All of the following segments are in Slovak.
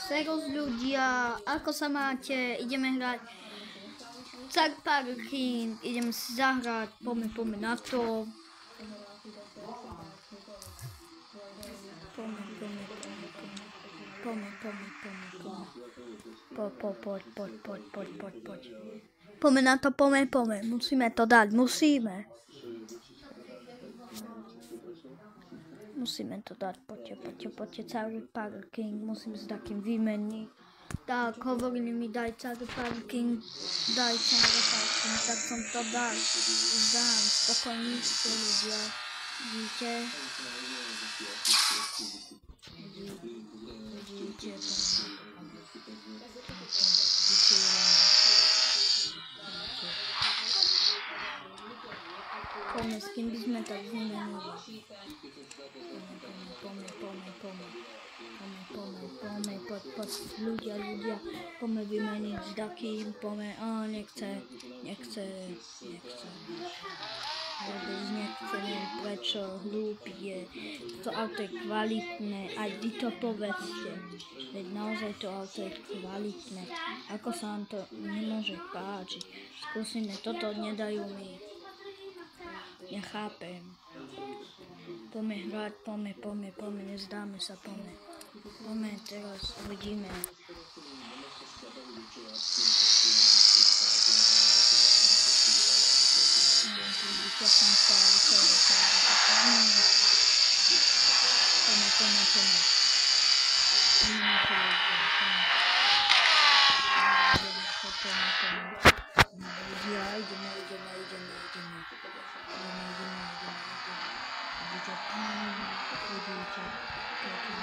Servus ľudia, ako sa máte? Ideme hrať Thug Parking, ideme si zahrať, poďme na to. Poď. Poďme na to, poďme. Musíme to dať, musíme. Musíme to dať, poďte, Thug Parking, musím s takým vymeniť. Tak, hovorili mi, daj Thug Parking, tak som to dal. Už dám, spokojníčko ľudia, vidíte? Poďme, s kým by sme tak vymenili. Poď, ľudia, poďme vymeniť s takým, nechce. Vôbec nechce, neviem prečo, hlúpy je. To auto je kvalitné, aj vy to povedzte. Veď naozaj to auto je kvalitné. Ako sa vám to nemôže páčiť. Skúsime, toto nedajú mi. Nechápem. Poďme hrať, poďme, nezdáme sa, poďme. Poďme, teraz uvidíme.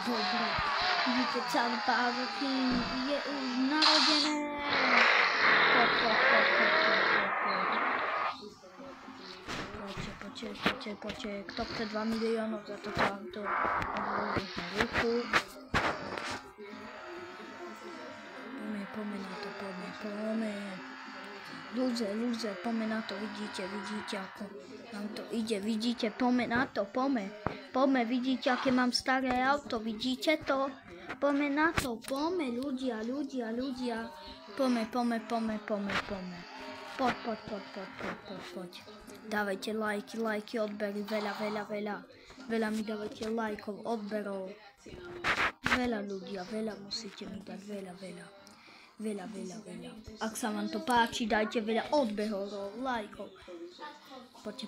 Dobre, vidíte, Thug Parking je už narodené. Poďte, kto chce 2 miliónov za toto auto, ruku. Poďme na to, poďme. Lúze, poďme na to, vidíte, ako nám to ide, vidíte, poďme na to, poďme, vidíte, aké mám staré auto, vidíte to? Poďme na to, poďme, ľudia, poďme. Poď. Dávajte lajky, odbery, veľa mi dávajte lajkov, odberov. Veľa ľudia, musíte mi dať, veľa. Ak sa vám to páči, dajte veľa odberov, lajkov. Poďte.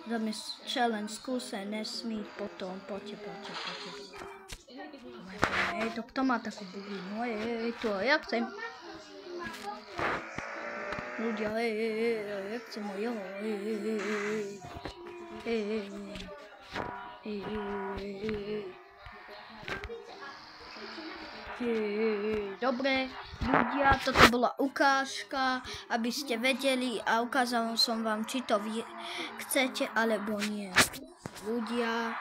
Dáme challenge, skúse, nesmí, potom, poďte. To kto má takú bublinu? To ja chcem. Ľudia, ja chcem jeho. Dobre, ľudia, toto bola ukážka, aby ste vedeli a ukázal som vám, či to chcete alebo nie. Ľudia.